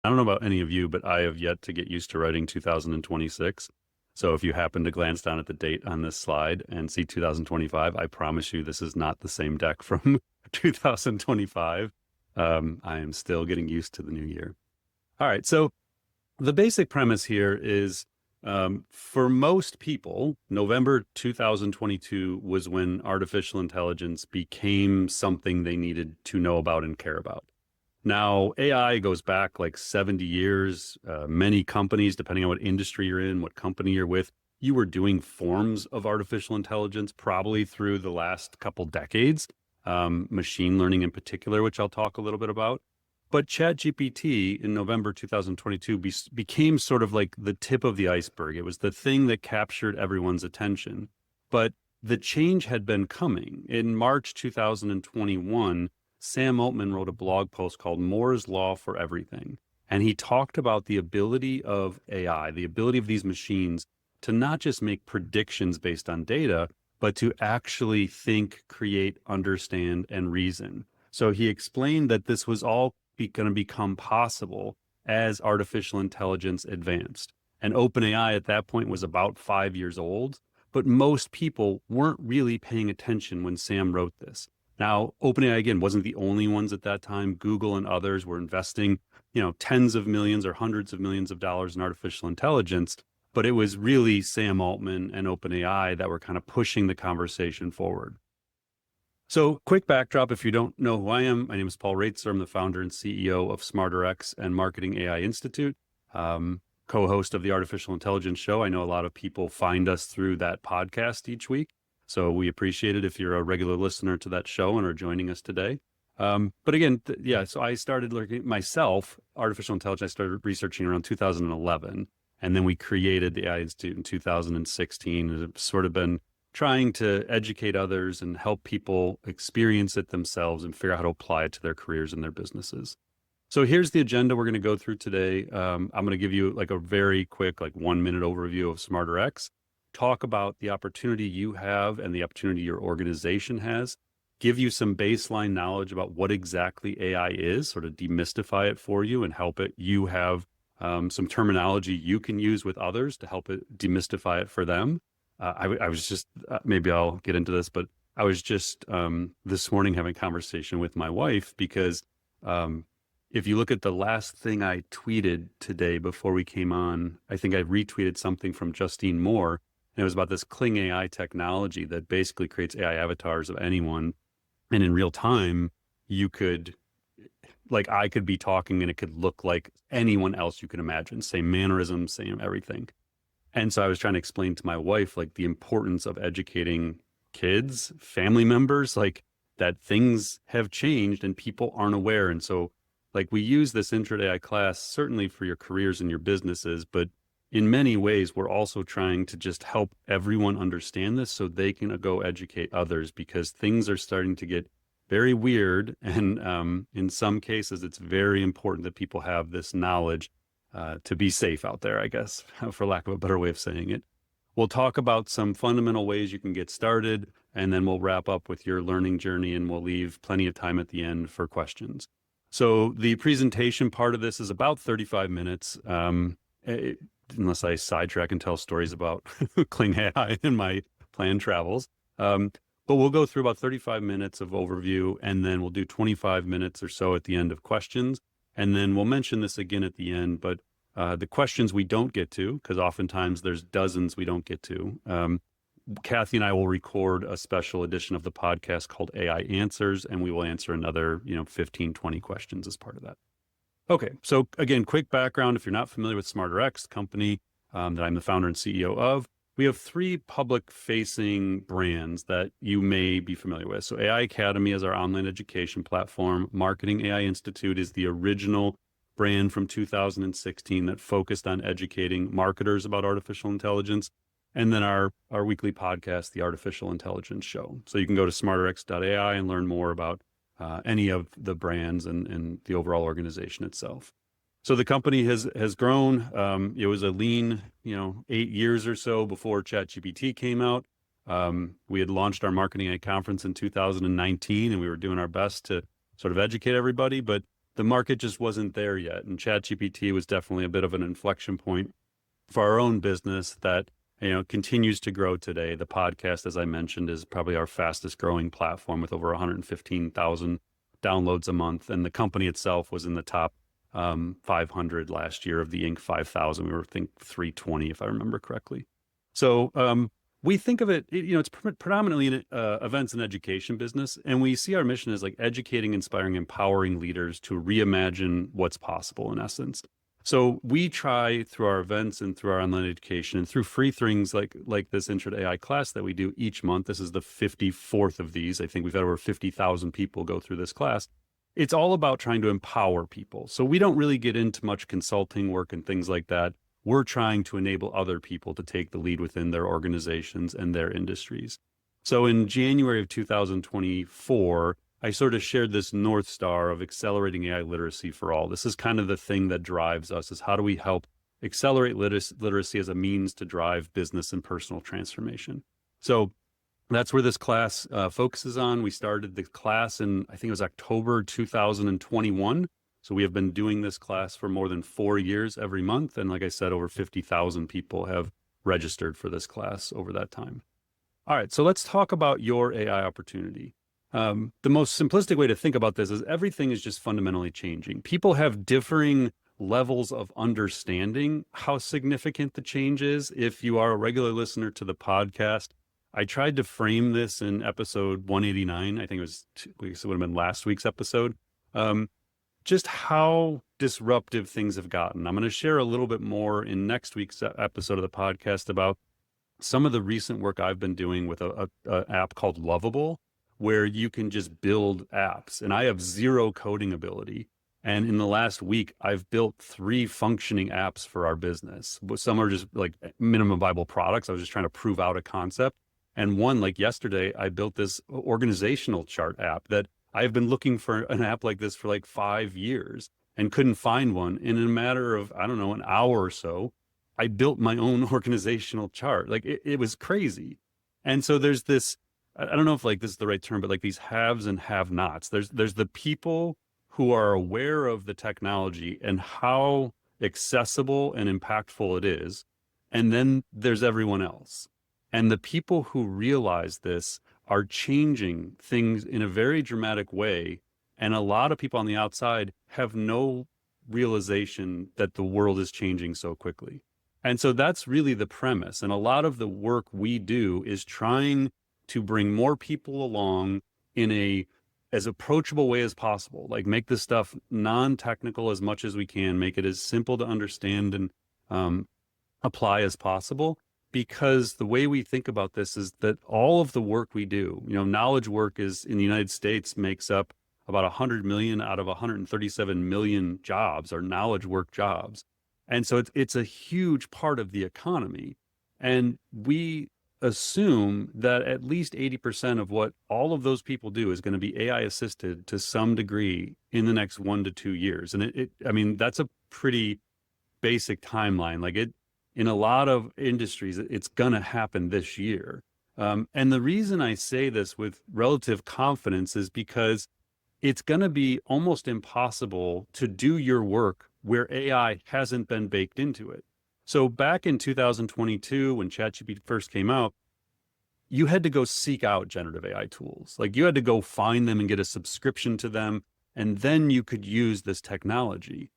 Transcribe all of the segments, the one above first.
I don't know about any of you, but I have yet to get used to writing 2026. So if you happen to glance down at the date on this slide and see 2025, I promise you this is not the same deck from 2025. I am still getting used to the new year. All right, so the basic premise here is for most people, November 2022 was when artificial intelligence became something they needed to know about and care about. Now, AI goes back like 70 years. Many companies, depending on what industry you're in, what company you're with, you were doing forms of artificial intelligence probably through the last couple decades, machine learning in particular, which I'll talk a little bit about. But ChatGPT in November 2022 became sort of like the tip of the iceberg. It was the thing that captured everyone's attention. But the change had been coming. In March 2021, Sam Altman wrote a blog post called Moore's Law for Everything. And he talked about the ability of AI, the ability of these machines to not just make predictions based on data, but to actually think, create, understand, and reason. So he explained that this was all going to become possible as artificial intelligence advanced. And OpenAI at that point was about 5 years old, but most people weren't really paying attention when Sam wrote this. Now, OpenAI, again, wasn't the only ones at that time. Google and others were investing, tens of millions or hundreds of millions of dollars in artificial intelligence, but it was really Sam Altman and OpenAI that were kind of pushing the conversation forward. So quick backdrop, if you don't know who I am, my name is Paul Raitzer. I'm the founder and CEO of SmarterX and Marketing AI Institute, co-host of the Artificial Intelligence Show. I know a lot of people find us through that podcast each week. So we appreciate it if you're a regular listener to that show and are joining us today. But again, so I started learning myself, artificial intelligence. I started researching around 2011, and then we created the AI Institute in 2016. And it's sort of been trying to educate others and help people experience it themselves and figure out how to apply it to their careers and their businesses. So here's the agenda we're going to go through today. I'm going to give you like a very quick, like 1-minute overview of SmarterX, talk about the opportunity you have and the opportunity your organization has, give you some baseline knowledge about what exactly AI is, sort of demystify it for you and help you have some terminology you can use with others to help it demystify it for them. I was just, maybe I'll get into this, but I was just this morning having a conversation with my wife because if you look at the last thing I tweeted today before we came on, I think I retweeted something from Justine Moore, and it was about this Kling AI technology that basically creates AI avatars of anyone. And in real time, you could, like I could be talking and it could look like anyone else you could imagine, same mannerisms, same everything. And so I was trying to explain to my wife, like the importance of educating kids, family members, like that things have changed and people aren't aware. And so like we use this Intro to AI class, certainly for your careers and your businesses, but in many ways, we're also trying to just help everyone understand this so they can go educate others because things are starting to get very weird. And in some cases, it's very important that people have this knowledge to be safe out there, I guess, for lack of a better way of saying it. We'll talk about some fundamental ways you can get started, and then we'll wrap up with your learning journey, and we'll leave plenty of time at the end for questions. So the presentation part of this is about 35 minutes, unless I sidetrack and tell stories about Kling AI in my planned travels. But we'll go through about 35 minutes of overview, and then we'll do 25 minutes or so at the end of questions. And then we'll mention this again at the end, but the questions we don't get to, because oftentimes there's dozens we don't get to, Kathy and I will record a special edition of the podcast called AI Answers, and we will answer another 15, 20 questions as part of that. Okay, so again, quick background. If you're not familiar with SmarterX, company that I'm the founder and CEO of, we have 3 public-facing brands that you may be familiar with. So AI Academy is our online education platform. Marketing AI Institute is the original brand from 2016 that focused on educating marketers about artificial intelligence. And then our weekly podcast, the Artificial Intelligence Show. So you can go to smarterx.ai and learn more about any of the brands and the overall organization itself. So the company has grown. It was a lean, 8 years or so before ChatGPT came out. We had launched our Marketing AI conference in 2019, and we were doing our best to sort of educate everybody. But the market just wasn't there yet. And ChatGPT was definitely a bit of an inflection point for our own business that, continues to grow today. The podcast, as I mentioned, is probably our fastest growing platform with over 115,000 downloads a month. And the company itself was in the top 500 last year of the Inc. 5000. We were, I think, 320, if I remember correctly. So we think of it, it's predominantly an events and education business. And we see our mission as like educating, inspiring, empowering leaders to reimagine what's possible in essence. So we try through our events and through our online education and through free things like this Intro to AI class that we do each month. This is the 54th of these. I think we've had over 50,000 people go through this class. It's all about trying to empower people. So we don't really get into much consulting work and things like that. We're trying to enable other people to take the lead within their organizations and their industries. So in January of 2024, I sort of shared this North Star of accelerating AI literacy for all. This is kind of the thing that drives us, is how do we help accelerate literacy as a means to drive business and personal transformation. So that's where this class focuses on. We started the class in, I think it was October 2021. So we have been doing this class for more than 4 years every month. And like I said, over 50,000 people have registered for this class over that time. All right, so let's talk about your AI opportunity. The most simplistic way to think about this is everything is just fundamentally changing. People have differing levels of understanding how significant the change is. If you are a regular listener to the podcast, I tried to frame this in episode 189. I think it was 2 weeks, it would have been last week's episode. Just how disruptive things have gotten. I'm going to share a little bit more in next week's episode of the podcast about some of the recent work I've been doing with a app called Lovable, where you can just build apps. And I have zero coding ability. And in the last week, I've built 3 functioning apps for our business. Some are just like minimum viable products. I was just trying to prove out a concept. And one, like yesterday, I built this organizational chart app that I've been looking for an app like this for like 5 years and couldn't find one. And in a matter of, I don't know, an hour or so, I built my own organizational chart. Like it was crazy. And so there's this, I don't know if like this is the right term, but like these haves and have-nots. There's the people who are aware of the technology and how accessible and impactful it is. And then there's everyone else. And the people who realize this are changing things in a very dramatic way. And a lot of people on the outside have no realization that the world is changing so quickly. And so that's really the premise. And a lot of the work we do is trying to bring more people along in a as approachable way as possible, like make this stuff non-technical as much as we can, make it as simple to understand and apply as possible. Because the way we think about this is that all of the work we do, knowledge work is in the United States makes up about 100 million out of 137 million jobs are knowledge work jobs. And so it's a huge part of the economy. And we assume that at least 80% of what all of those people do is going to be AI assisted to some degree in the next 1 to 2 years. And I mean, that's a pretty basic timeline. Like in a lot of industries, it's going to happen this year. And the reason I say this with relative confidence is because it's going to be almost impossible to do your work where AI hasn't been baked into it. So back in 2022, when ChatGPT first came out, you had to go seek out generative AI tools. Like you had to go find them and get a subscription to them, and then you could use this technology.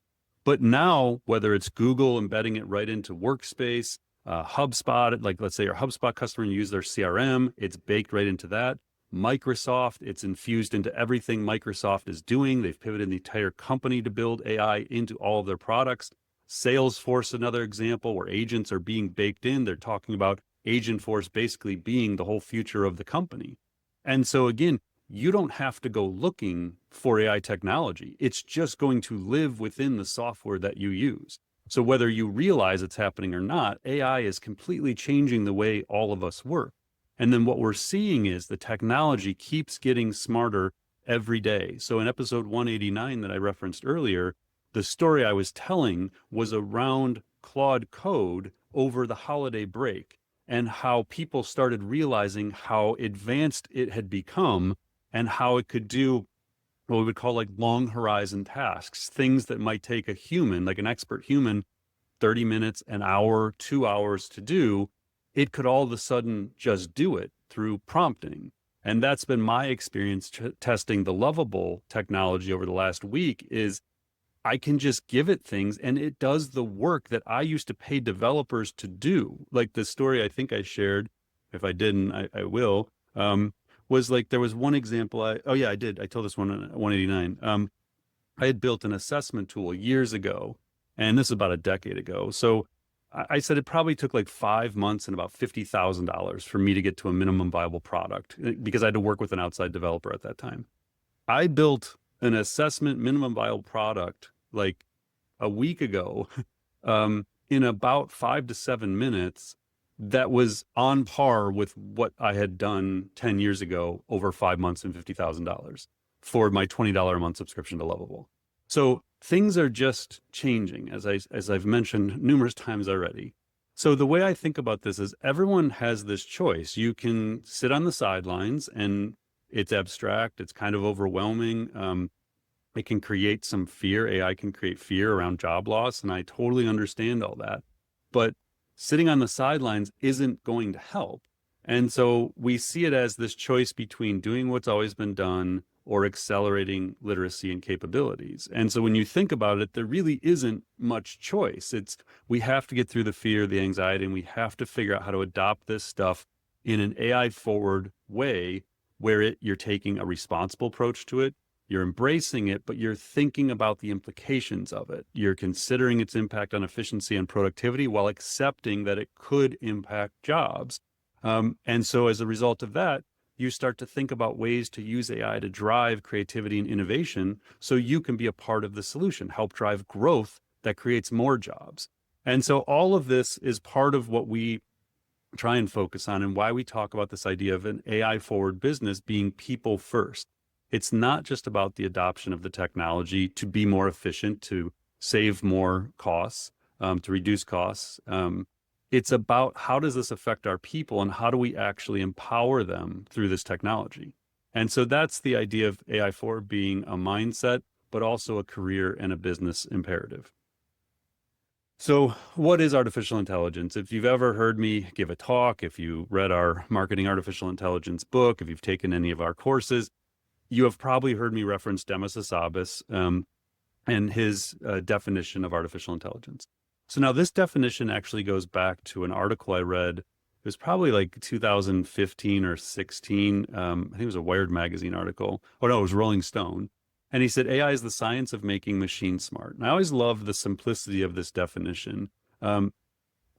But now, whether it's Google embedding it right into Workspace, HubSpot, like let's say your HubSpot customer use their CRM, it's baked right into that. Microsoft, it's infused into everything Microsoft is doing. They've pivoted the entire company to build AI into all of their products. Salesforce, another example where agents are being baked in. They're talking about Agentforce basically being the whole future of the company. And so again, you don't have to go looking for AI technology. It's just going to live within the software that you use. So whether you realize it's happening or not, AI is completely changing the way all of us work. And then what we're seeing is the technology keeps getting smarter every day. So in episode 189 that I referenced earlier, the story I was telling was around Claude Code over the holiday break and how people started realizing how advanced it had become and how it could do what we would call like long horizon tasks, things that might take a human, like an expert human, 30 minutes, an hour, 2 hours to do, it could all of a sudden just do it through prompting. And that's been my experience testing the Lovable technology over the last week is I can just give it things and it does the work that I used to pay developers to do. Like the story I think I shared, if I didn't, I will, was like there was one example. I did. I told this one on 189. I had built an assessment tool years ago, and this is about a decade ago. So I said it probably took like 5 months and about $50,000 for me to get to a minimum viable product because I had to work with an outside developer at that time. I built an assessment minimum viable product like a week ago in about 5 to 7 minutes that was on par with what I had done 10 years ago over 5 months and $50,000 for my $20 a month subscription to Lovable. So things are just changing, as I've mentioned numerous times already. So the way I think about this is everyone has this choice. You can sit on the sidelines and it's abstract. It's kind of overwhelming. It can create some fear. AI can create fear around job loss. And I totally understand all that. But sitting on the sidelines isn't going to help. And so we see it as this choice between doing what's always been done or accelerating literacy and capabilities. And so when you think about it, there really isn't much choice. We have to get through the fear, the anxiety, and we have to figure out how to adopt this stuff in an AI forward way where you're taking a responsible approach to it. You're embracing it, but you're thinking about the implications of it. You're considering its impact on efficiency and productivity while accepting that it could impact jobs. And so as a result of that, you start to think about ways to use AI to drive creativity and innovation so you can be a part of the solution, help drive growth that creates more jobs. And so all of this is part of what we try and focus on and why we talk about this idea of an AI forward business being people first. It's not just about the adoption of the technology to be more efficient, to save more costs, to reduce costs. It's about how does this affect our people and how do we actually empower them through this technology? And so that's the idea of AI forward being a mindset, but also a career and a business imperative. So what is artificial intelligence? If you've ever heard me give a talk, if you read our Marketing Artificial Intelligence book, if you've taken any of our courses, you have probably heard me reference Demis Hassabis and his definition of artificial intelligence. So now this definition actually goes back to an article I read. It was probably like 2015 or 16. I think it was a Wired magazine article. Oh no, it was Rolling Stone. And he said, AI is the science of making machines smart. And I always love the simplicity of this definition. But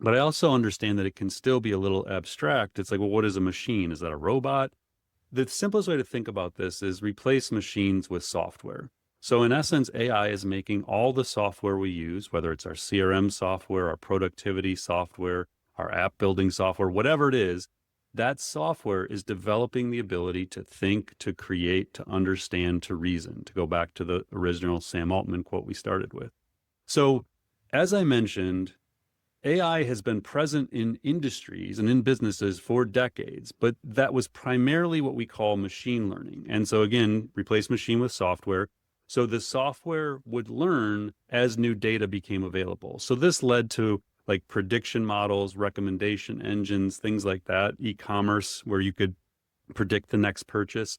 I also understand that it can still be a little abstract. It's like, well, what is a machine? Is that a robot? The simplest way to think about this is replace machines with software. So in essence, AI is making all the software we use, whether it's our CRM software, our productivity software, our app building software, whatever it is, that software is developing the ability to think, to create, to understand, to reason, to go back to the original Sam Altman quote we started with. So as I mentioned, AI has been present in industries and in businesses for decades, but that was primarily what we call machine learning. And so again, replace machine with software. So the software would learn as new data became available. So this led to like prediction models, recommendation engines, things like that, e-commerce, where you could predict the next purchase.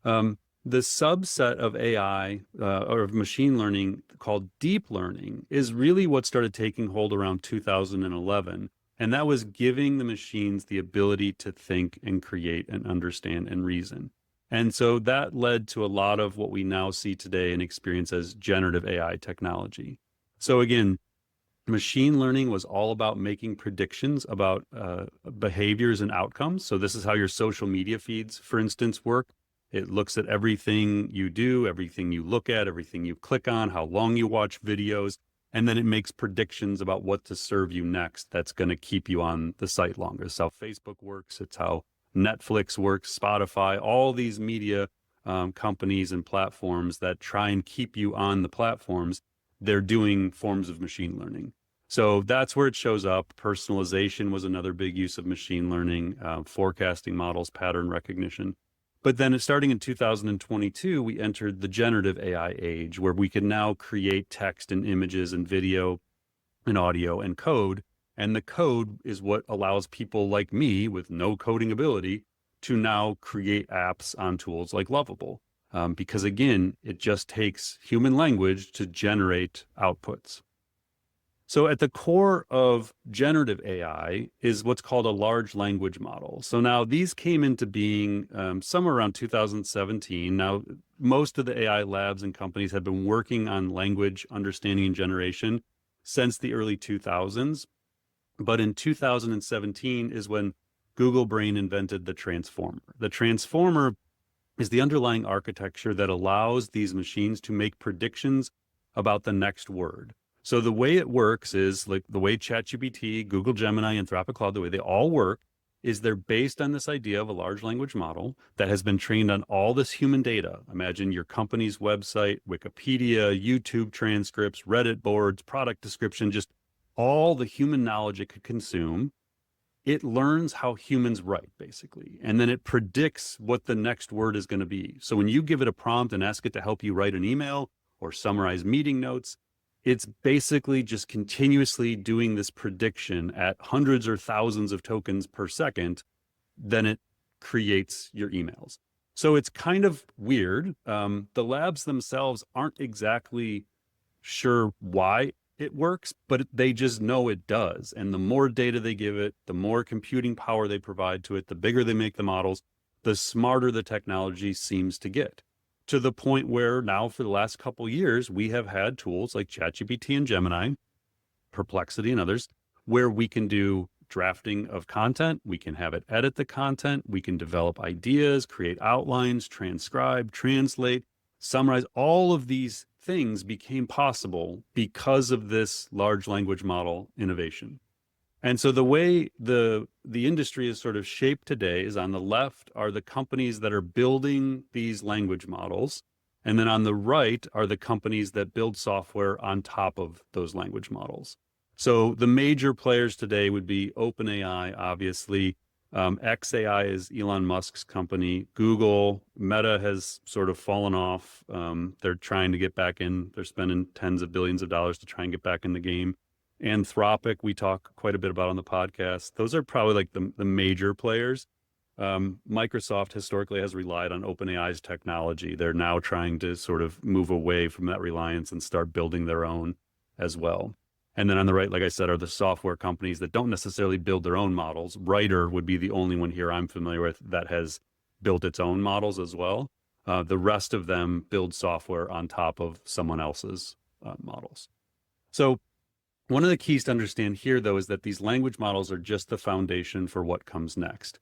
The subset of AI or of machine learning called deep learning is really what started taking hold around 2011. And that was giving the machines the ability to think and create and understand and reason. And so that led to a lot of what we now see today and experience as generative AI technology. So again, machine learning was all about making predictions about behaviors and outcomes. So this is how your social media feeds, for instance, work. It looks at everything you do, everything you look at, everything you click on, how long you watch videos, and then it makes predictions about what to serve you next that's going to keep you on the site longer. It's how Facebook works. It's how Netflix works, Spotify, all these media companies and platforms that try and keep you on the platforms, they're doing forms of machine learning. So that's where it shows up. Personalization was another big use of machine learning, forecasting models, pattern recognition. But then starting in 2022, we entered the generative AI age, where we can now create text and images and video and audio and code. And the code is what allows people like me with no coding ability to now create apps on tools like Lovable. Because again, it just takes human language to generate outputs. So at the core of generative AI is what's called a large language model. So now these came into being somewhere around 2017. Now, most of the AI labs and companies have been working on language understanding and generation since the early 2000s. But in 2017 is when Google Brain invented the transformer. The transformer is the underlying architecture that allows these machines to make predictions about the next word. So the way it works is like the way ChatGPT, Google Gemini, Anthropic Claude, the way they all work is they're based on this idea of a large language model that has been trained on all this human data. Imagine your company's website, Wikipedia, YouTube transcripts, Reddit boards, product description, just all the human knowledge it could consume. It learns how humans write, basically, and then it predicts what the next word is going to be. So when you give it a prompt and ask it to help you write an email or summarize meeting notes, it's basically just continuously doing this prediction at hundreds or thousands of tokens per second. Then it creates your emails. So it's kind of weird. The labs themselves aren't exactly sure why it works, but they just know it does. And the more data they give it, the more computing power they provide to it, the bigger they make the models, the smarter the technology seems to get. To the point where now for the last couple of years, we have had tools like ChatGPT and Gemini, Perplexity and others, where we can do drafting of content, we can have it edit the content, we can develop ideas, create outlines, transcribe, translate, summarize. All of these things became possible because of this large language model innovation. And so the way the industry is sort of shaped today is on the left are the companies that are building these language models. And then on the right are the companies that build software on top of those language models. So the major players today would be OpenAI, obviously. xAI is Elon Musk's company. Google, Meta has sort of fallen off. They're trying to get back in. They're spending tens of billions of dollars to try and get back in the game. Anthropic, we talk quite a bit about on the podcast. Those are probably like the major players. Microsoft historically has relied on OpenAI's technology. They're now trying to sort of move away from that reliance and start building their own as well. And then on the right, like I said, are the software companies that don't necessarily build their own models. Writer would be the only one here I'm familiar with that has built its own models as well. The rest of them build software on top of someone else's models. So one of the keys to understand here, though, is that these language models are just the foundation for what comes next.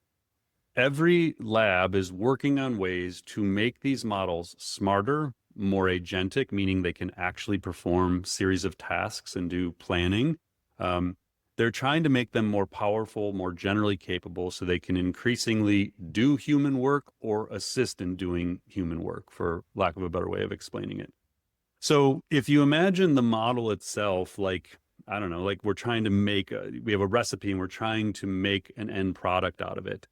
Every lab is working on ways to make these models smarter, more agentic, meaning they can actually perform series of tasks and do planning. They're trying to make them more powerful, more generally capable, so they can increasingly do human work or assist in doing human work, for lack of a better way of explaining it. So if you imagine the model itself, like, I don't know, like we're trying to make, we have a recipe and we're trying to make an end product out of it.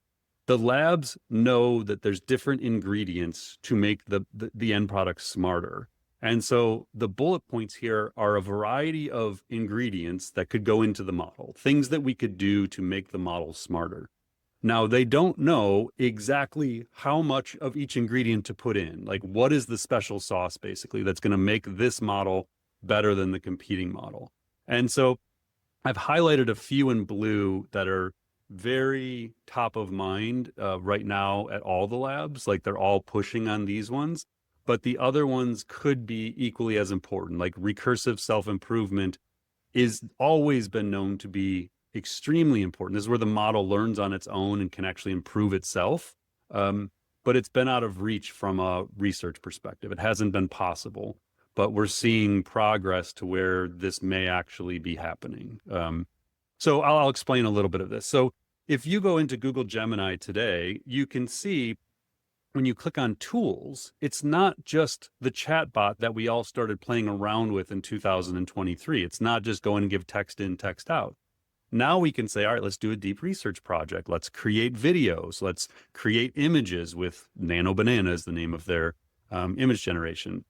The labs know that there's different ingredients to make the end product smarter. And so the bullet points here are a variety of ingredients that could go into the model, things that we could do to make the model smarter. Now, they don't know exactly how much of each ingredient to put in. Like, what is the special sauce, basically, that's going to make this model better than the competing model? And so I've highlighted a few in blue that are very top of mind right now at all the labs. Like they're all pushing on these ones, but the other ones could be equally as important. Like recursive self-improvement is always been known to be extremely important. This is where the model learns on its own and can actually improve itself. But it's been out of reach from a research perspective. It hasn't been possible. But we're seeing progress to where this may actually be happening. So I'll explain a little bit of this. So if you go into Google Gemini today, you can see when you click on tools, it's not just the chatbot that we all started playing around with in 2023. It's not just go and give text in, text out. Now we can say, all right, let's do a deep research project. Let's create videos. Let's create images with Nano Banana is the name of their image generation.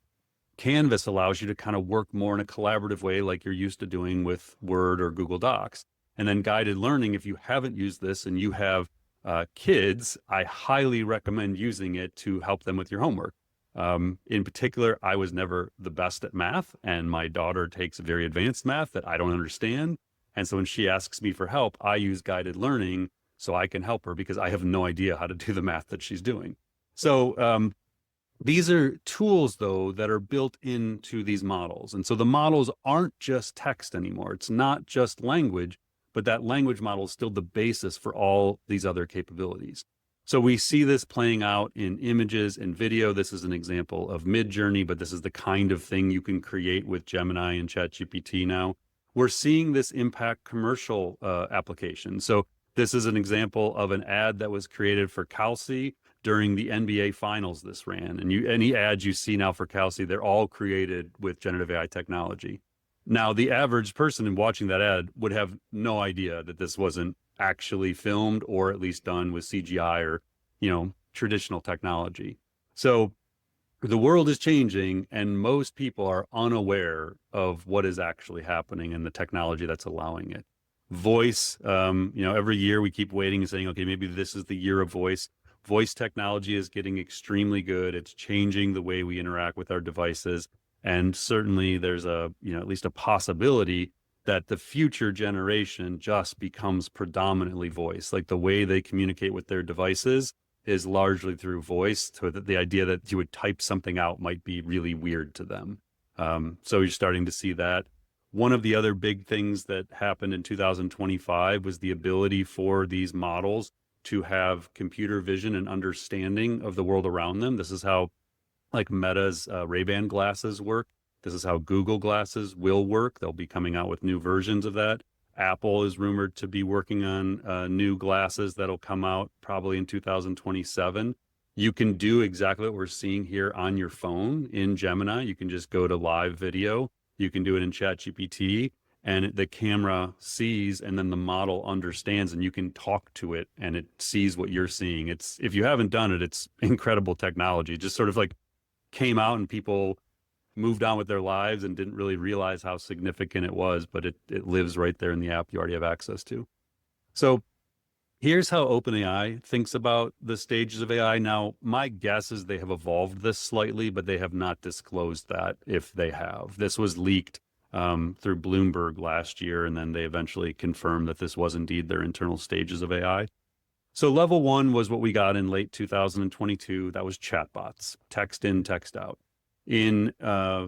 Canvas allows you to kind of work more in a collaborative way like you're used to doing with Word or Google Docs. And then guided learning, if you haven't used this and you have kids, I highly recommend using it to help them with your homework. In particular, I was never the best at math, and my daughter takes very advanced math that I don't understand. And so when she asks me for help, I use guided learning so I can help her because I have no idea how to do the math that she's doing. So these are tools, though, that are built into these models. And so the models aren't just text anymore. It's not just language, but that language model is still the basis for all these other capabilities. So we see this playing out in images and video. This is an example of Midjourney, but this is the kind of thing you can create with Gemini and ChatGPT now. We're seeing this impact commercial applications. So this is an example of an ad that was created for Kelsey during the NBA finals this ran. And any ads you see now for Kelsey, they're all created with generative AI technology. Now, the average person watching that ad would have no idea that this wasn't actually filmed or at least done with CGI or, traditional technology. So the world is changing and most people are unaware of what is actually happening and the technology that's allowing it. Voice, every year we keep waiting and saying, okay, maybe this is the year of voice. Voice technology is getting extremely good. It's changing the way we interact with our devices. And certainly there's at least a possibility that the future generation just becomes predominantly voice. Like the way they communicate with their devices is largely through voice. So that the idea that you would type something out might be really weird to them. So you're starting to see that. One of the other big things that happened in 2025 was the ability for these models to have computer vision and understanding of the world around them. This is how like Meta's Ray-Ban glasses work. This is how Google glasses will work. They'll be coming out with new versions of that. Apple is rumored to be working on new glasses that'll come out probably in 2027. You can do exactly what we're seeing here on your phone in Gemini. You can just go to live video. You can do it in ChatGPT, and the camera sees, and then the model understands, and you can talk to it, and it sees what you're seeing. If you haven't done it, it's incredible technology. Just sort of like came out and people moved on with their lives and didn't really realize how significant it was, but it lives right there in the app you already have access to. So here's how OpenAI thinks about the stages of AI. Now, my guess is they have evolved this slightly, but they have not disclosed that if they have. This was leaked through Bloomberg last year, and then they eventually confirmed that this was indeed their internal stages of AI. So level one was what we got in late 2022. That was chatbots, text in, text out. In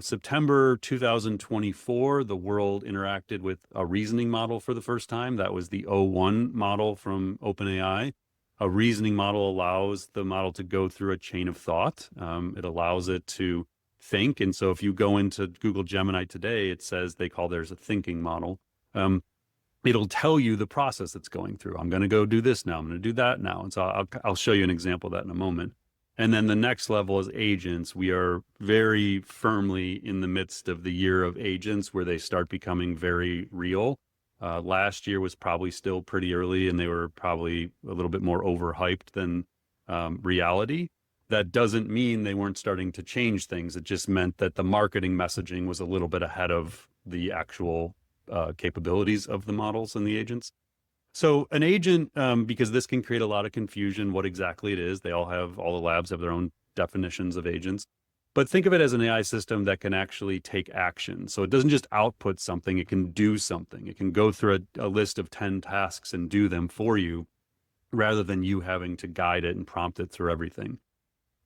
September 2024, the world interacted with a reasoning model for the first time. That was the O1 model from OpenAI. A reasoning model allows the model to go through a chain of thought. It allows it to think. And so if you go into Google Gemini today, it says they call theirs a thinking model. It'll tell you the process it's going through. I'm going to go do this now. I'm going to do that now. And so I'll show you an example of that in a moment. And then the next level is agents. We are very firmly in the midst of the year of agents where they start becoming very real. Last year was probably still pretty early and they were probably a little bit more overhyped than reality. That doesn't mean they weren't starting to change things. It just meant that the marketing messaging was a little bit ahead of the actual capabilities of the models and the agents. So an agent, because this can create a lot of confusion, what exactly it is. All the labs have their own definitions of agents. But think of it as an AI system that can actually take action. So it doesn't just output something, it can do something. It can go through a list of 10 tasks and do them for you, rather than you having to guide it and prompt it through everything.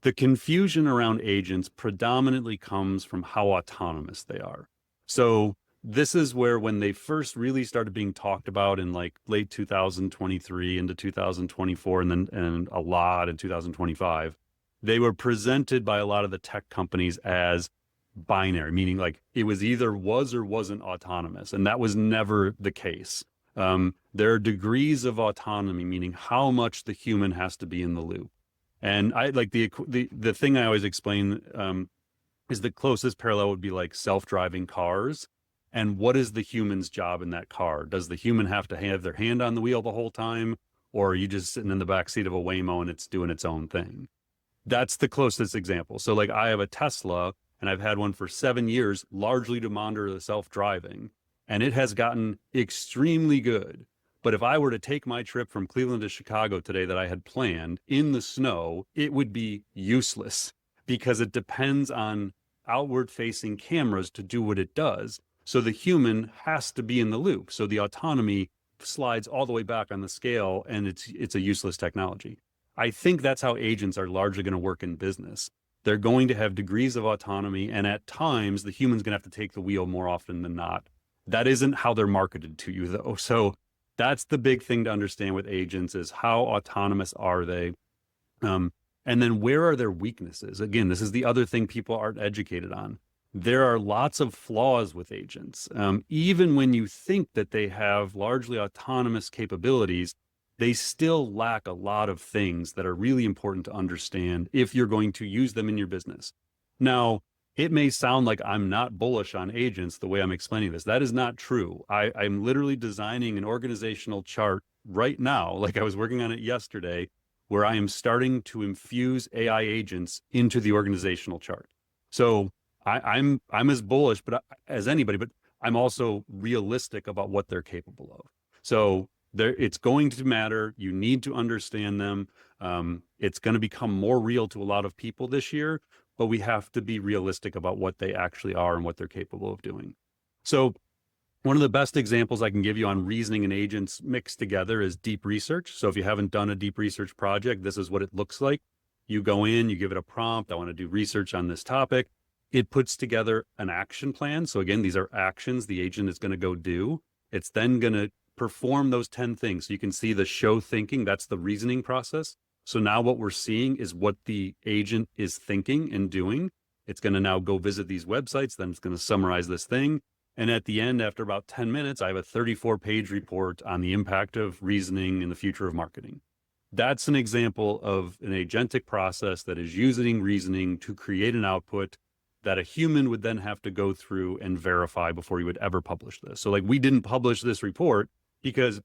The confusion around agents predominantly comes from how autonomous they are. So this is where when they first really started being talked about in like late 2023 into 2024 and a lot in 2025, they were presented by a lot of the tech companies as binary, meaning like it was either was or wasn't autonomous. And that was never the case. There are degrees of autonomy, meaning how much the human has to be in the loop. And I like the thing I always explain is the closest parallel would be like self-driving cars. And what is the human's job in that car? Does the human have to have their hand on the wheel the whole time? Or are you just sitting in the back seat of a Waymo and it's doing its own thing? That's the closest example. So like I have a Tesla and I've had one for 7 years, largely to monitor the self-driving, and it has gotten extremely good. But if I were to take my trip from Cleveland to Chicago today that I had planned in the snow, it would be useless because it depends on outward facing cameras to do what it does. So the human has to be in the loop. So the autonomy slides all the way back on the scale, and it's a useless technology. I think that's how agents are largely going to work in business. They're going to have degrees of autonomy, and at times the human's going to have to take the wheel more often than not. That isn't how they're marketed to you, though. So that's the big thing to understand with agents is how autonomous are they? And then where are their weaknesses? Again, this is the other thing people aren't educated on. There are lots of flaws with agents. Even when you think that they have largely autonomous capabilities, they still lack a lot of things that are really important to understand if you're going to use them in your business. Now, it may sound like I'm not bullish on agents the way I'm explaining this. That is not true. I'm literally designing an organizational chart right now, like I was working on it yesterday, where I am starting to infuse AI agents into the organizational chart. So I'm as bullish as anybody, but I'm also realistic about what they're capable of. So it's going to matter. You need to understand them. It's going to become more real to a lot of people this year, but we have to be realistic about what they actually are and what they're capable of doing. So one of the best examples I can give you on reasoning and agents mixed together is deep research. So if you haven't done a deep research project, this is what it looks like. You go in, you give it a prompt. I want to do research on this topic. It puts together an action plan. So again, these are actions the agent is going to go do. It's then going to perform those 10 things. So you can see the show thinking, that's the reasoning process. So now what we're seeing is what the agent is thinking and doing. It's going to now go visit these websites, then it's going to summarize this thing. And at the end, after about 10 minutes, I have a 34-page report on the impact of reasoning in the future of marketing. That's an example of an agentic process that is using reasoning to create an output that a human would then have to go through and verify before you would ever publish this. So like we didn't publish this report because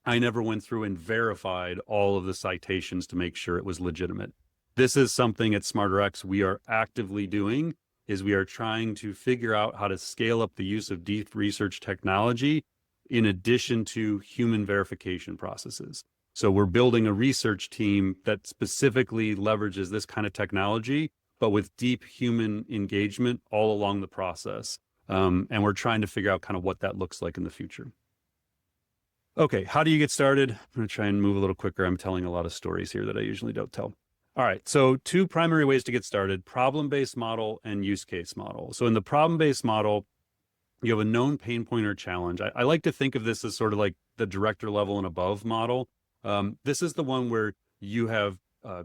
I never went through and verified all of the citations to make sure it was legitimate. This is something at SmarterX we are actively doing, is we are trying to figure out how to scale up the use of deep research technology in addition to human verification processes. So we're building a research team that specifically leverages this kind of technology, but with deep human engagement all along the process. And we're trying to figure out kind of what that looks like in the future. Okay, how do you get started? I'm going to try and move a little quicker. I'm telling a lot of stories here that I usually don't tell. All right, so 2 primary ways to get started: problem-based model and use case model. So in the problem-based model, you have a known pain point or challenge. I like to think of this as sort of like the director level and above model. This is the one where you have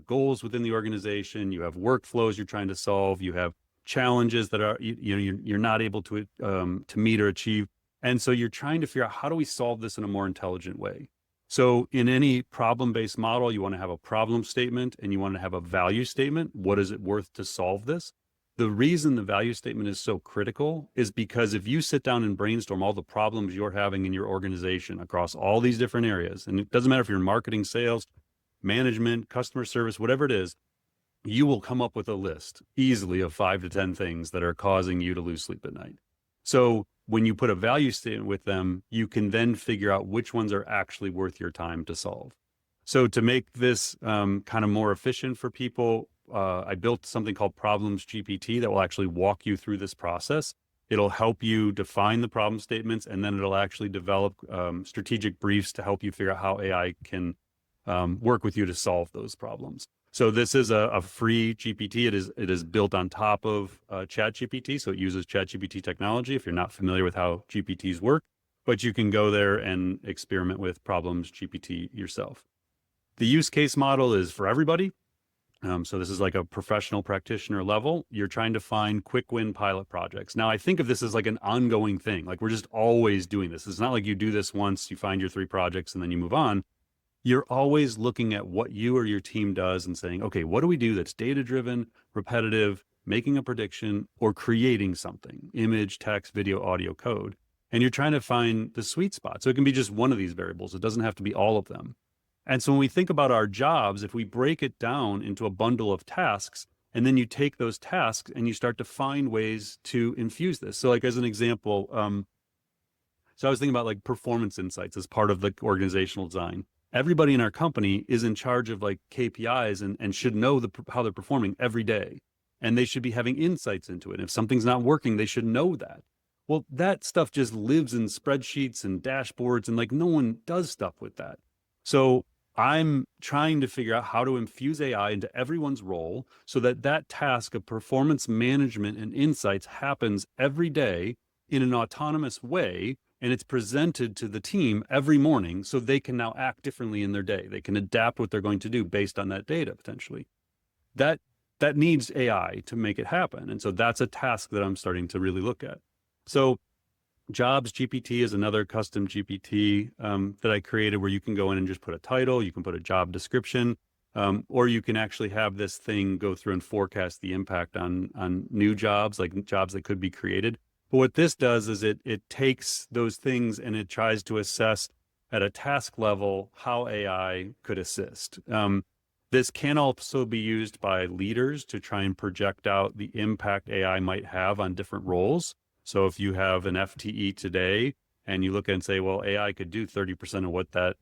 goals within the organization, you have workflows you're trying to solve, you have challenges that are you're not able to meet or achieve. And so you're trying to figure out, how do we solve this in a more intelligent way? So in any problem-based model, you want to have a problem statement and you want to have a value statement. What is it worth to solve this? The reason the value statement is so critical is because if you sit down and brainstorm all the problems you're having in your organization across all these different areas, and it doesn't matter if you're in marketing, sales, management, customer service, whatever it is, you will come up with a list easily of 5 to 10 things that are causing you to lose sleep at night. So when you put a value statement with them, you can then figure out which ones are actually worth your time to solve. So to make this kind of more efficient for people, I built something called Problems GPT that will actually walk you through this process. It'll help you define the problem statements, and then it'll actually develop strategic briefs to help you figure out how AI can work with you to solve those problems. So this is a free GPT. It is built on top of ChatGPT, so it uses ChatGPT technology if you're not familiar with how GPTs work, but you can go there and experiment with Problems GPT yourself. The use case model is for everybody. So this is like a professional practitioner level. You're trying to find quick win pilot projects. Now, I think of this as like an ongoing thing. Like we're just always doing this. It's not like you do this once, you find your 3 projects and then you move on. You're always looking at what you or your team does and saying, okay, what do we do that's data-driven, repetitive, making a prediction, or creating something, image, text, video, audio, code. And you're trying to find the sweet spot. So it can be just one of these variables. It doesn't have to be all of them. And so when we think about our jobs, if we break it down into a bundle of tasks, and then you take those tasks and you start to find ways to infuse this. So like as an example, so I was thinking about like performance insights as part of the organizational design. Everybody in our company is in charge of like KPIs and should know how they're performing every day. And they should be having insights into it. If something's not working, they should know that. Well, that stuff just lives in spreadsheets and dashboards, and like no one does stuff with that. So I'm trying to figure out how to infuse AI into everyone's role so that that task of performance management and insights happens every day in an autonomous way, and it's presented to the team every morning so they can now act differently in their day. They can adapt what they're going to do based on that data potentially. That needs AI to make it happen. And so that's a task that I'm starting to really look at. So Jobs GPT is another custom GPT that I created where you can go in and just put a title, you can put a job description, or you can actually have this thing go through and forecast the impact on new jobs, like jobs that could be created. But what this does is it takes those things and it tries to assess at a task level how AI could assist. This can also be used by leaders to try and project out the impact AI might have on different roles. So if you have an FTE today and you look and say, well, AI could do 30% of what that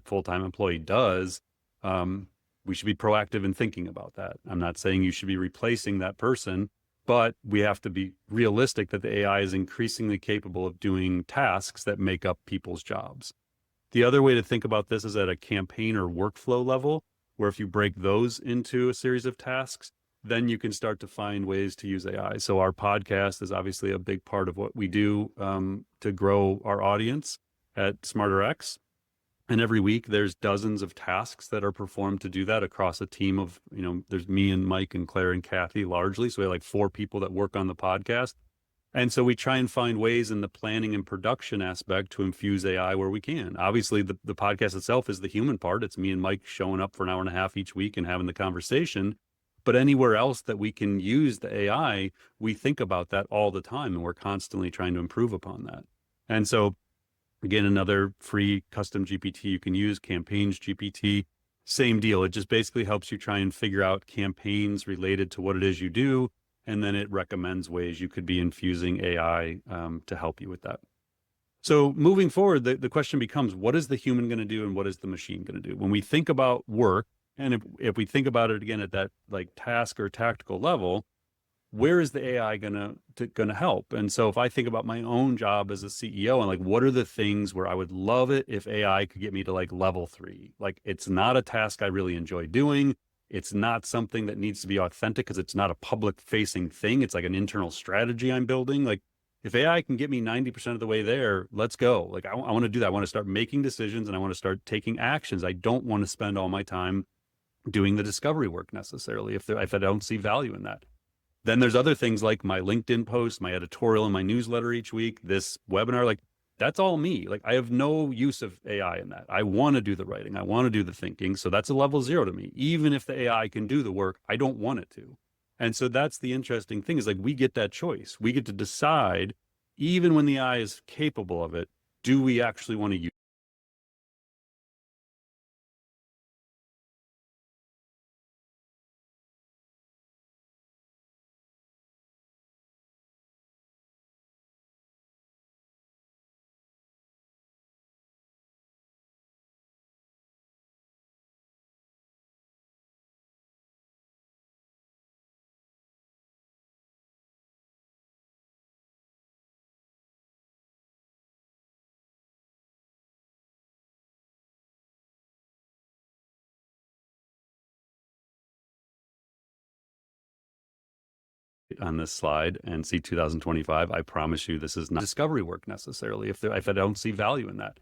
full-time employee does, we should be proactive in thinking about that. I'm not saying you should be replacing that person, but we have to be realistic that the AI is increasingly capable of doing tasks that make up people's jobs. The other way to think about this is at a campaign or workflow level, where if you break those into a series of tasks, then you can start to find ways to use AI. So our podcast is obviously a big part of what we do to grow our audience at SmarterX. And every week there's dozens of tasks that are performed to do that across a team of, there's me and Mike and Claire and Kathy largely. So we have like 4 people that work on the podcast. And so we try and find ways in the planning and production aspect to infuse AI where we can. Obviously, the podcast itself is the human part. It's me and Mike showing up for an hour and a half each week and having the conversation. But anywhere else that we can use the AI, we think about that all the time, and we're constantly trying to improve upon that. And so, again, another free custom GPT you can use, Campaigns GPT, same deal. It just basically helps you try and figure out campaigns related to what it is you do, and then it recommends ways you could be infusing AI to help you with that. So moving forward, the question becomes, what is the human going to do and what is the machine going to do? When we think about work, and if we think about it again at that like task or tactical level, where is the AI gonna help? And so if I think about my own job as a CEO and like what are the things where I would love it if AI could get me to like level 3? Like it's not a task I really enjoy doing. It's not something that needs to be authentic because it's not a public facing thing. It's like an internal strategy I'm building. Like if AI can get me 90% of the way there, let's go. Like I want to do that. I want to start making decisions and I want to start taking actions. I don't want to spend all my time doing the discovery work necessarily if I don't see value in that. Then there's other things like my LinkedIn post, my editorial and my newsletter each week, this webinar, like that's all me. Like I have no use of AI in that. I want to do the writing. I want to do the thinking. So that's a level 0 to me. Even if the AI can do the work, I don't want it to. And so that's the interesting thing is like we get that choice. We get to decide, even when the AI is capable of it, do we actually want to use on this slide and see 2025, I promise you this is not discovery work necessarily if I don't see value in that.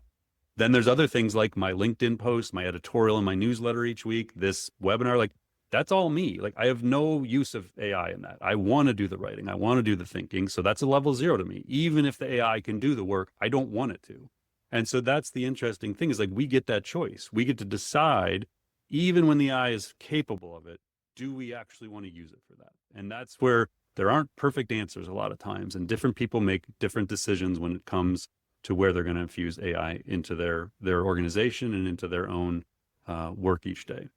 Then there's other things like my LinkedIn post, my editorial and my newsletter each week, this webinar, like that's all me. Like I have no use of AI in that. I want to do the writing. I want to do the thinking. So that's a level 0 to me. Even if the AI can do the work, I don't want it to. And so that's the interesting thing is like we get that choice. We get to decide, even when the AI is capable of it, do we actually want to use it for that? And that's where there aren't perfect answers a lot of times, and different people make different decisions when it comes to where they're going to infuse AI into their organization and into their own work each day.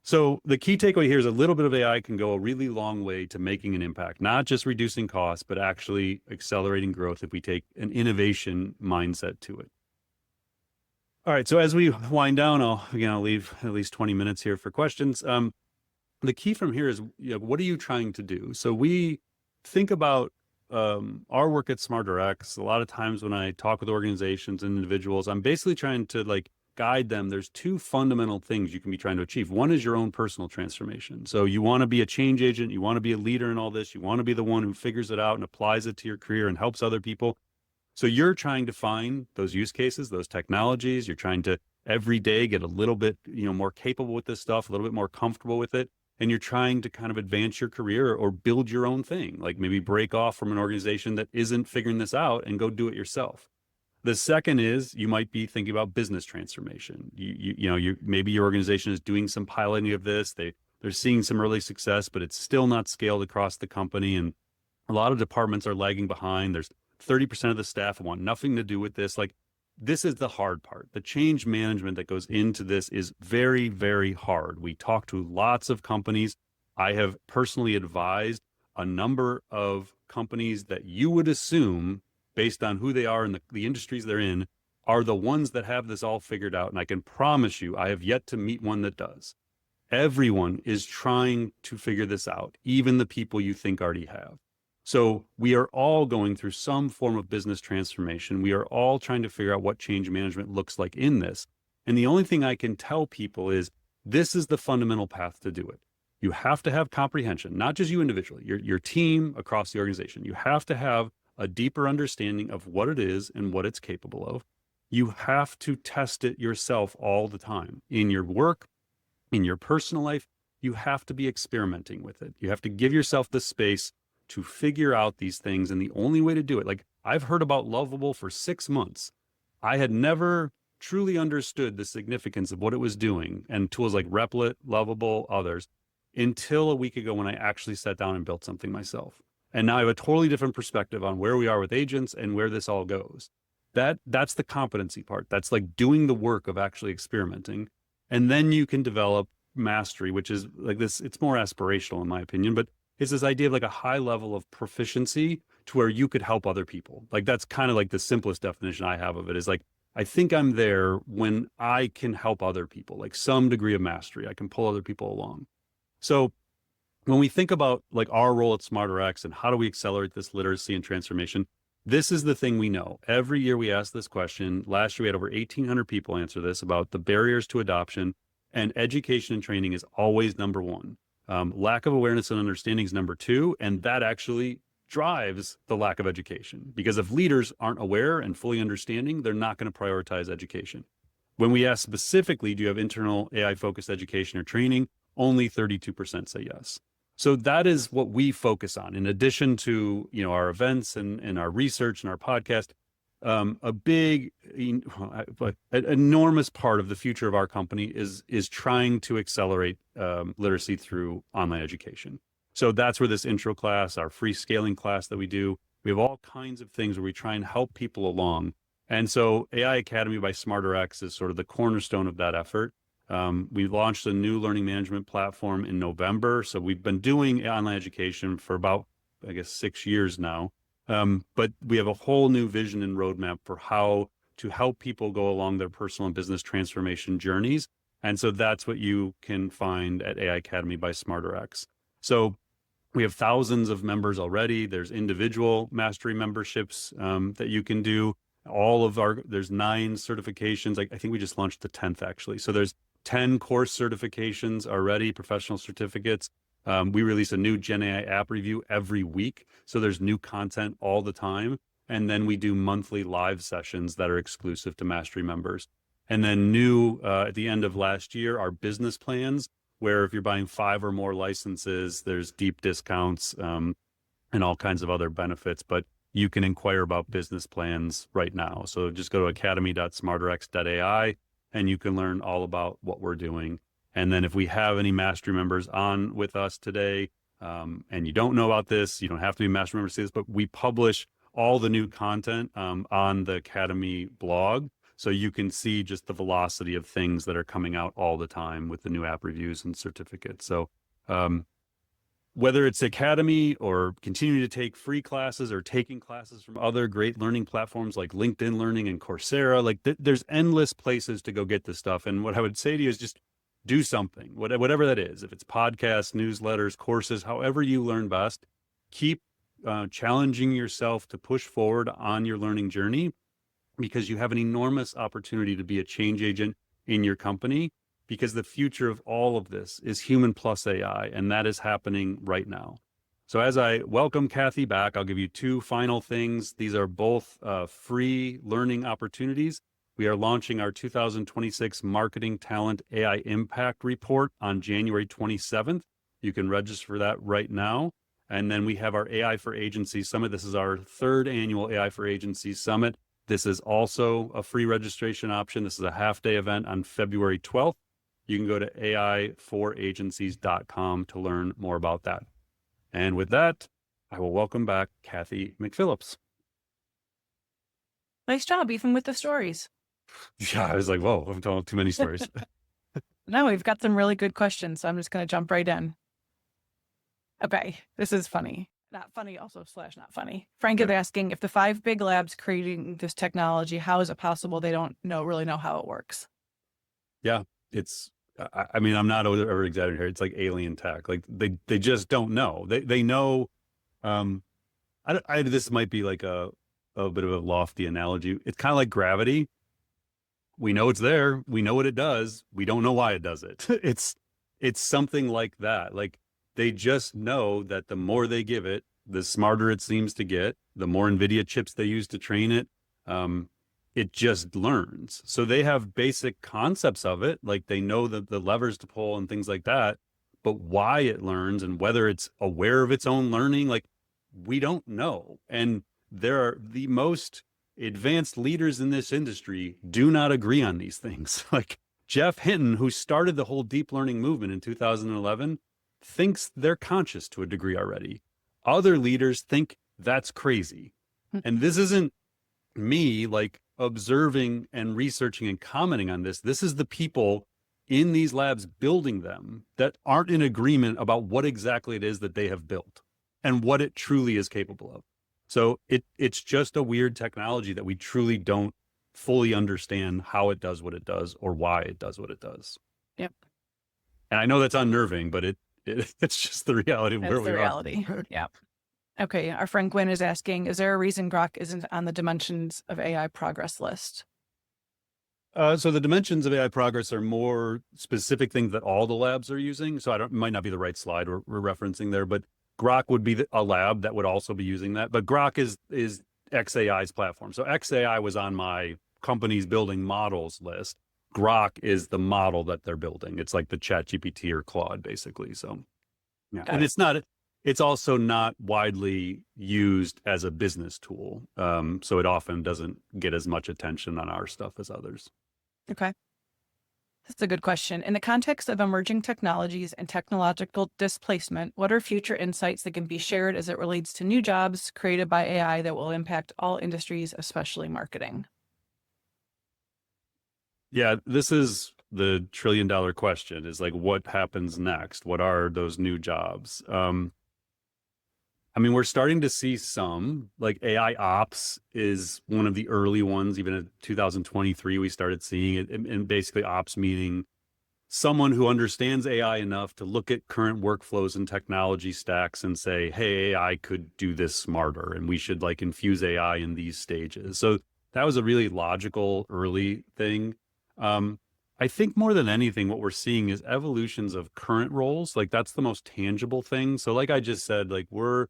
So the key takeaway here is a little bit of AI can go a really long way to making an impact, not just reducing costs, but actually accelerating growth if we take an innovation mindset to it. All right, so as we wind down, I'll leave at least 20 minutes here for questions. The key from here is, what are you trying to do? So we think about our work at SmarterX. A lot of times when I talk with organizations and individuals, I'm basically trying to guide them. There's two fundamental things you can be trying to achieve. One is your own personal transformation. So you want to be a change agent. You want to be a leader in all this. You want to be the one who figures it out and applies it to your career and helps other people. So you're trying to find those use cases, those technologies. You're trying to every day get a little bit, more capable with this stuff, a little bit more comfortable with it. And you're trying to kind of advance your career or build your own thing, like maybe break off from an organization that isn't figuring this out and go do it yourself. The second is you might be thinking about business transformation. Maybe your organization is doing some piloting of this. They're seeing some early success, but it's still not scaled across the company. And a lot of departments are lagging behind. There's 30% of the staff who want nothing to do with this. This is the hard part. The change management that goes into this is very, very hard. We talk to lots of companies. I have personally advised a number of companies that you would assume, based on who they are and the industries they're in, are the ones that have this all figured out. And I can promise you, I have yet to meet one that does. Everyone is trying to figure this out, even the people you think already have. So we are all going through some form of business transformation. We are all trying to figure out what change management looks like in this. And the only thing I can tell people is this is the fundamental path to do it. You have to have comprehension, not just you individually, your team across the organization. You have to have a deeper understanding of what it is and what it's capable of. You have to test it yourself all the time in your work, in your personal life. You have to be experimenting with it. You have to give yourself the space to figure out these things. And the only way to do it, I've heard about Lovable for 6 months. I had never truly understood the significance of what it was doing, and tools like Replit, Lovable, others, until a week ago when I actually sat down and built something myself. And now I have a totally different perspective on where we are with agents and where this all goes. That's the competency part. That's doing the work of actually experimenting. And then you can develop mastery, which is this, it's more aspirational in my opinion, but it's this idea of a high level of proficiency to where you could help other people. That's kind of the simplest definition I have of it is I think I'm there when I can help other people, some degree of mastery. I can pull other people along. So when we think about our role at SmarterX and how do we accelerate this literacy and transformation, this is the thing we know. Every year we ask this question. Last year we had over 1,800 people answer this about the barriers to adoption, and education and training is always number one. Lack of awareness and understanding is number two, and that actually drives the lack of education, because if leaders aren't aware and fully understanding, they're not going to prioritize education. When we ask specifically, do you have internal AI-focused education or training, only 32% say yes. So that is what we focus on. In addition to our events and our research and our podcast, a big, an enormous part of the future of our company is trying to accelerate literacy through online education. So that's where this intro class, our free scaling class that we do, we have all kinds of things where we try and help people along. And so AI Academy by SmarterX is sort of the cornerstone of that effort. We launched a new learning management platform in November. So we've been doing online education for about, 6 years now. But we have a whole new vision and roadmap for how to help people go along their personal and business transformation journeys. And so that's what you can find at AI Academy by SmarterX. So we have thousands of members already. There's individual mastery memberships that you can do. There's 9 certifications. I think we just launched the 10th actually. So there's 10 course certifications already, professional certificates. We release a new Gen AI app review every week. So there's new content all the time. And then we do monthly live sessions that are exclusive to Mastery members. And then new at the end of last year, our business plans, where if you're buying 5 or more licenses, there's deep discounts and all kinds of other benefits. But you can inquire about business plans right now. So just go to academy.smarterx.ai and you can learn all about what we're doing. And then if we have any mastery members on with us today, and you don't know about this, you don't have to be a mastery member to see this, but we publish all the new content on the Academy blog. So you can see just the velocity of things that are coming out all the time with the new app reviews and certificates. So whether it's Academy or continuing to take free classes or taking classes from other great learning platforms like LinkedIn Learning and Coursera, like there's endless places to go get this stuff. And what I would say to you is just do something, whatever that is. If it's podcasts, newsletters, courses, however you learn best, keep challenging yourself to push forward on your learning journey, because you have an enormous opportunity to be a change agent in your company, because the future of all of this is human plus AI, and that is happening right now. So as I welcome Kathy back, I'll give you two final things. These are both free learning opportunities. We are launching our 2026 Marketing Talent AI Impact Report on January 27th. You can register for that right now. And then we have our AI for Agencies Summit. This is our third annual AI for Agencies Summit. This is also a free registration option. This is a half-day event on February 12th. You can go to ai4agencies.com to learn more about that. And with that, I will welcome back Kathy McPhillips. Nice job, even with the stories. Yeah, I was like, whoa, I'm telling too many stories. No, we've got some really good questions, so I'm just going to jump right in. Okay, this is funny. Not funny, also / not funny. Frank is asking, if the 5 big labs creating this technology, how is it possible they don't really know how it works? Yeah, I mean, I'm not over exaggerating here. It's like alien tech. Like they just don't know. They know. This might be like a bit of a lofty analogy. It's kind of like gravity. We know it's there. We know what it does. We don't know why it does it. It's something like that. Like they just know that the more they give it, the smarter it seems to get. The more NVIDIA chips they use to train it, it just learns. So they have basic concepts of it, like they know the levers to pull and things like that, but why it learns and whether it's aware of its own learning, like we don't know. And there are the most advanced leaders in this industry do not agree on these things. Like Jeff Hinton, who started the whole deep learning movement in 2011, thinks they're conscious to a degree already. Other leaders think that's crazy. And this isn't me like observing and researching and commenting on this. This is the people in these labs building them that aren't in agreement about what exactly it is that they have built and what it truly is capable of. So it's just a weird technology that we truly don't fully understand how it does what it does or why it does what it does. Yep. And I know that's unnerving, but it's just the reality of where we are. Reality. Yeah. Okay. Our friend Gwen is asking, is there a reason Grok isn't on the Dimensions of AI progress list? So the dimensions of AI progress are more specific things that all the labs are using. So it might not be the right slide we're referencing there, but Grok would be a lab that would also be using that. But Grok is xAI's platform. So xAI was on my company's building models list. Grok is the model that they're building. It's like the ChatGPT or Claude, basically. So, yeah, and it's also not widely used as a business tool. So it often doesn't get as much attention on our stuff as others. Okay. That's a good question. In the context of emerging technologies and technological displacement, what are future insights that can be shared as it relates to new jobs created by AI that will impact all industries, especially marketing? Yeah, this is the $1 trillion question, is like, what happens next? What are those new jobs? I mean, we're starting to see some, like AI ops is one of the early ones. Even in 2023, we started seeing it. And basically ops meaning someone who understands AI enough to look at current workflows and technology stacks and say, hey, AI could do this smarter, and we should like infuse AI in these stages. So that was a really logical early thing. I think more than anything, what we're seeing is evolutions of current roles. Like that's the most tangible thing. So like I just said, like we're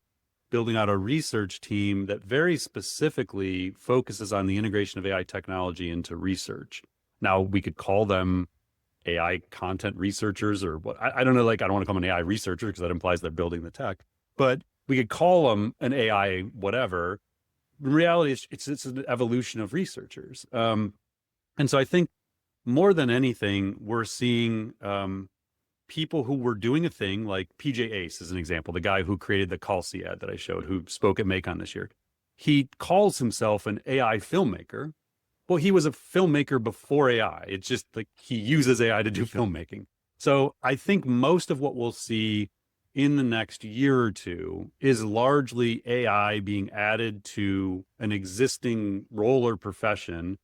building out a research team that very specifically focuses on the integration of AI technology into research. Now we could call them AI content researchers or what, I don't know, like I don't want to call them an AI researcher because that implies they're building the tech, but we could call them an AI whatever. In reality, it's an evolution of researchers. And so I think more than anything, we're seeing people who were doing a thing like PJ Ace is an example, the guy who created the Calci ad that I showed, who spoke at MACON this year. He calls himself an AI filmmaker. Well, he was a filmmaker before AI. It's just like he uses AI to do filmmaking. So I think most of what we'll see in the next year or two is largely AI being added to an existing role or profession,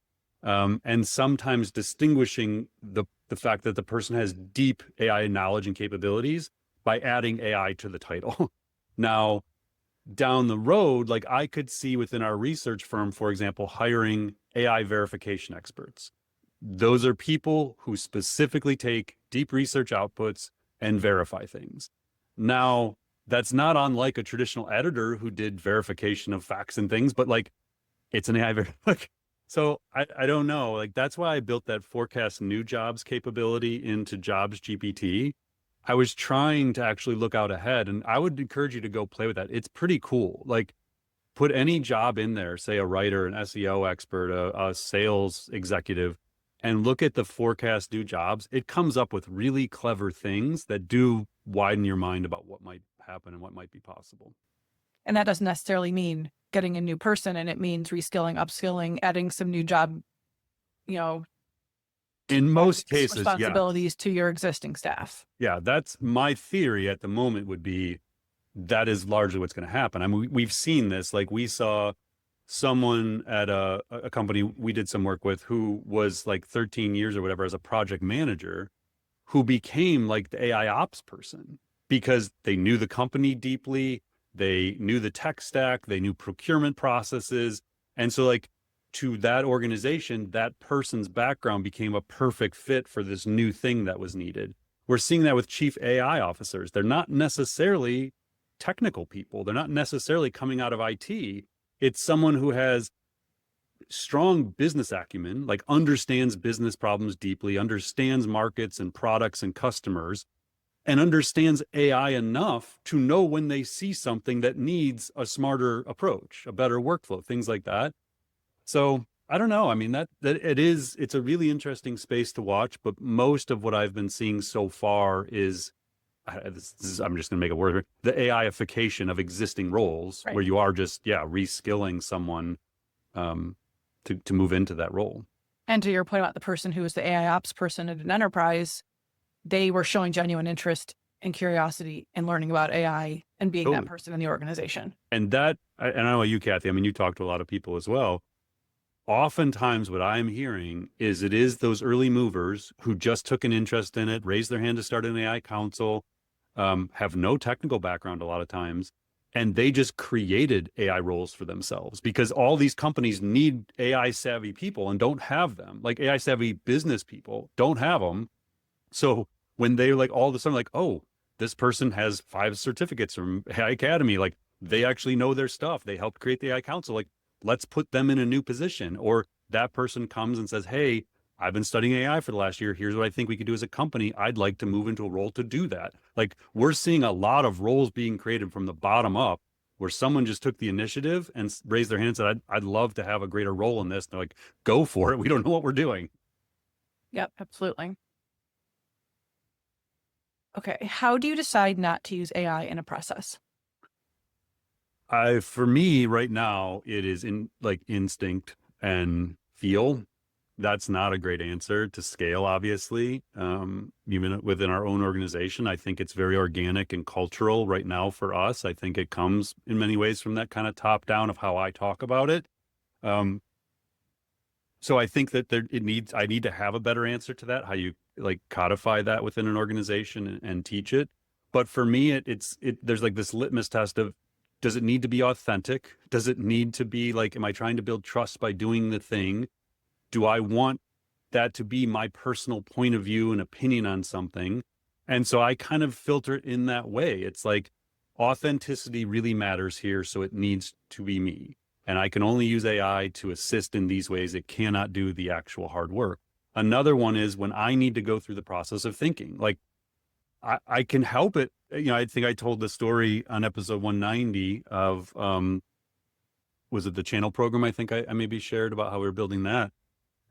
and sometimes distinguishing the fact that the person has deep AI knowledge and capabilities by adding AI to the title. Now, down the road, like I could see within our research firm, for example, hiring AI verification experts. Those are people who specifically take deep research outputs and verify things. Now, that's not unlike a traditional editor who did verification of facts and things, but like it's an AI like, so I don't know. Like that's why I built that forecast new jobs capability into Jobs GPT. I was trying to actually look out ahead, and I would encourage you to go play with that. It's pretty cool. Like put any job in there, say a writer, an SEO expert, a sales executive, and look at the forecast new jobs. It comes up with really clever things that do widen your mind about what might happen and what might be possible. And that doesn't necessarily mean getting a new person, and it means reskilling, upskilling, adding some new job, you know, in most cases, responsibilities to your existing staff. Yeah, that's my theory at the moment would be that is largely what's going to happen. I mean, we've seen this, like we saw someone at a company we did some work with who was like 13 years or whatever as a project manager, who became like the AI ops person because they knew the company deeply. They knew the tech stack, they knew procurement processes. And so like to that organization, that person's background became a perfect fit for this new thing that was needed. We're seeing that with chief AI officers. They're not necessarily technical people. They're not necessarily coming out of IT. It's someone who has strong business acumen, like understands business problems deeply, understands markets and products and customers, and understands AI enough to know when they see something that needs a smarter approach, a better workflow, things like that. So I don't know. I mean, it's a really interesting space to watch, but most of what I've been seeing so far is, I'm just going to make a word here, the AIification of existing roles, right, where you are just, reskilling someone to move into that role. And to your point about the person who was the AI ops person at an enterprise, they were showing genuine interest and curiosity in learning about AI and being that person in the organization. And that, and I know you, Kathy, I mean, you talk to a lot of people as well. Oftentimes what I'm hearing is it is those early movers who just took an interest in it, raised their hand to start an AI council, have no technical background a lot of times, and they just created AI roles for themselves because all these companies need AI savvy people and don't have them. Like AI savvy business people don't have them. So when they like all of a sudden like, oh, this person has 5 certificates from AI Academy, like they actually know their stuff. They helped create the AI council. Like, let's put them in a new position. Or that person comes and says, hey, I've been studying AI for the last year. Here's what I think we could do as a company. I'd like to move into a role to do that. Like we're seeing a lot of roles being created from the bottom up where someone just took the initiative and raised their hand and said, I'd love to have a greater role in this. And they're like, go for it. We don't know what we're doing. Yep, absolutely. Okay. How do you decide not to use AI in a process? For me right now, it is in like instinct and feel. That's not a great answer to scale, obviously. Even within our own organization, I think it's very organic and cultural right now for us. I think it comes in many ways from that kind of top down of how I talk about it. So I think that I need to have a better answer to that, how you like codify that within an organization and teach it. But for me, there's like this litmus test of, does it need to be authentic? Does it need to be like, am I trying to build trust by doing the thing? Do I want that to be my personal point of view and opinion on something? And so I kind of filter it in that way. It's like authenticity really matters here. So it needs to be me. And I can only use AI to assist in these ways. It cannot do the actual hard work. Another one is when I need to go through the process of thinking, like I can help it. You know, I think I told the story on episode 190 of, was it the channel program? I think I maybe shared about how we were building that.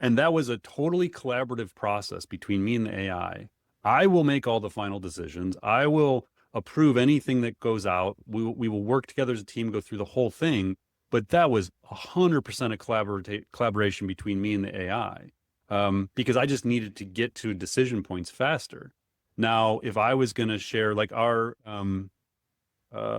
And that was a totally collaborative process between me and the AI. I will make all the final decisions. I will approve anything that goes out. We will work together as a team, go through the whole thing. But that was 100% a collaboration between me and the AI, because I just needed to get to decision points faster. Now, if I was going to share like our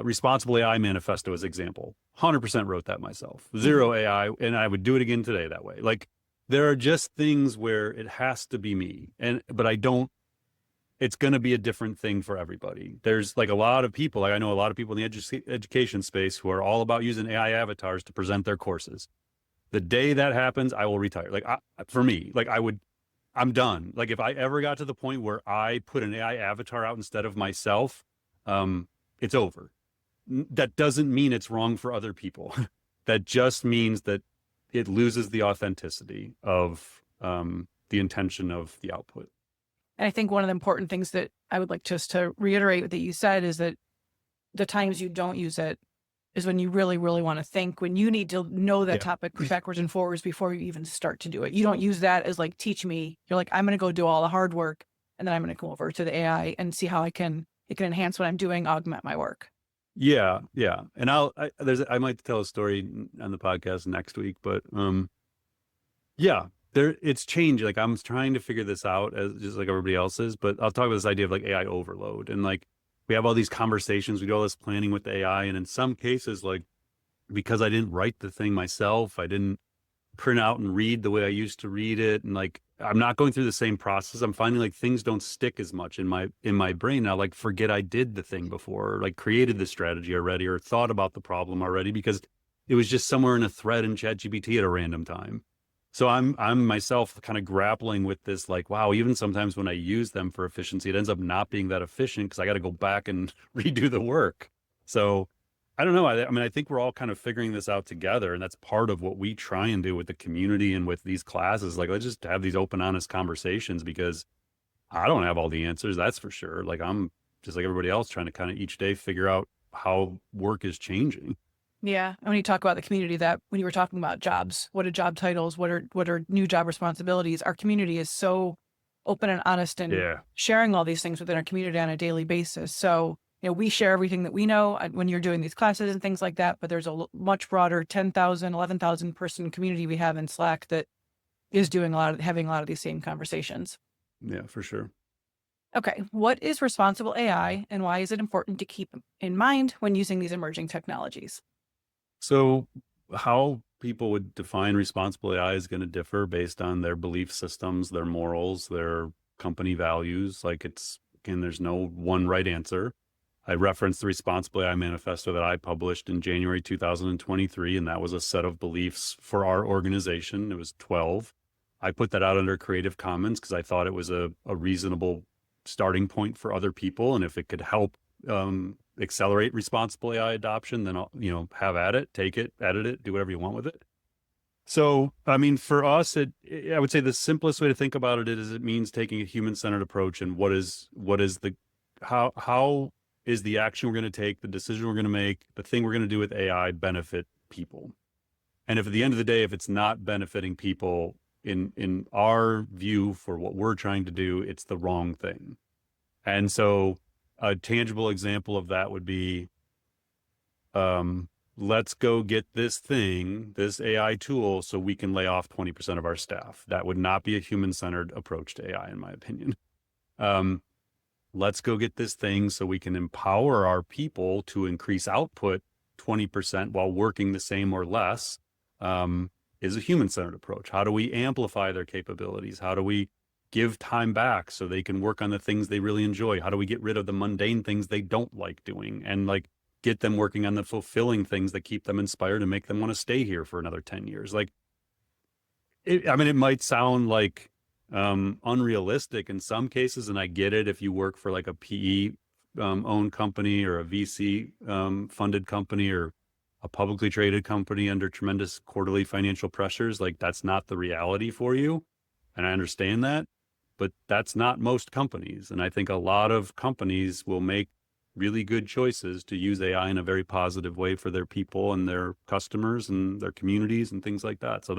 responsible AI manifesto as example, 100% wrote that myself, zero AI, and I would do it again today that way. Like there are just things where it has to be me, but I don't. It's going to be a different thing for everybody. There's like a lot of people, like I know a lot of people in the education space who are all about using AI avatars to present their courses. The day that happens, I will retire. Like for me, like I'm done. Like if I ever got to the point where I put an AI avatar out instead of myself, it's over. That doesn't mean it's wrong for other people. That just means that it loses the authenticity of the intention of the output. And I think one of the important things that I would like just to reiterate that you said is that the times you don't use it is when you really, really want to think, when you need to know that topic backwards and forwards before you even start to do it. You don't use that as like, teach me. You're like, I'm going to go do all the hard work, and then I'm going to come over to the AI and see how it can enhance what I'm doing, augment my work. Yeah. And I might tell a story on the podcast next week, but it's changed. Like I'm trying to figure this out as just like everybody else is, but I'll talk about this idea of like AI overload. And like we have all these conversations, we do all this planning with the AI. And in some cases, like because I didn't write the thing myself, I didn't print out and read the way I used to read it. And like I'm not going through the same process. I'm finding like things don't stick as much in my brain now. Like forget I did the thing before, or like created the strategy already, or thought about the problem already, because it was just somewhere in a thread in ChatGPT at a random time. So I'm myself kind of grappling with this, like, wow, even sometimes when I use them for efficiency, it ends up not being that efficient because I got to go back and redo the work. So I don't know. I mean, I think we're all kind of figuring this out together, and that's part of what we try and do with the community and with these classes. Like, let's just have these open, honest conversations, because I don't have all the answers. That's for sure. Like I'm just like everybody else trying to kind of each day figure out how work is changing. Yeah. And when you talk about the community, that when you were talking about jobs, what are job titles? What are new job responsibilities? Our community is so open and honest and sharing all these things within our community on a daily basis. So, we share everything that we know when you're doing these classes and things like that, but there's a much broader 10,000, 11,000 person community we have in Slack that is having a lot of these same conversations. Yeah, for sure. Okay. What is responsible AI, and why is it important to keep in mind when using these emerging technologies? So how people would define responsible AI is going to differ based on their belief systems, their morals, their company values. Like there's no one right answer. I referenced the Responsible AI Manifesto that I published in January 2023, and that was a set of beliefs for our organization. It was 12. I put that out under Creative Commons because I thought it was a reasonable starting point for other people. And if it could help accelerate responsible AI adoption, then I'll, have at it, take it, edit it, do whatever you want with it. So, I mean, for us, I would say the simplest way to think about it is it means taking a human-centered approach, and how is the action we're going to take, the decision we're going to make, the thing we're going to do with AI benefit people. And if at the end of the day, if it's not benefiting people in our view for what we're trying to do, it's the wrong thing. And so a tangible example of that would be, let's go get this AI tool, so we can lay off 20% of our staff. That would not be a human-centered approach to AI, in my opinion. Let's go get this thing so we can empower our people to increase output 20% while working the same or less, is a human-centered approach. How do we amplify their capabilities? How do we give time back so they can work on the things they really enjoy? How do we get rid of the mundane things they don't like doing, and like get them working on the fulfilling things that keep them inspired and make them want to stay here for another 10 years? It might sound like unrealistic in some cases, and I get it if you work for like a PE owned company or a VC funded company or a publicly traded company under tremendous quarterly financial pressures. Like that's not the reality for you, and I understand that, but that's not most companies. And I think a lot of companies will make really good choices to use AI in a very positive way for their people and their customers and their communities and things like that. So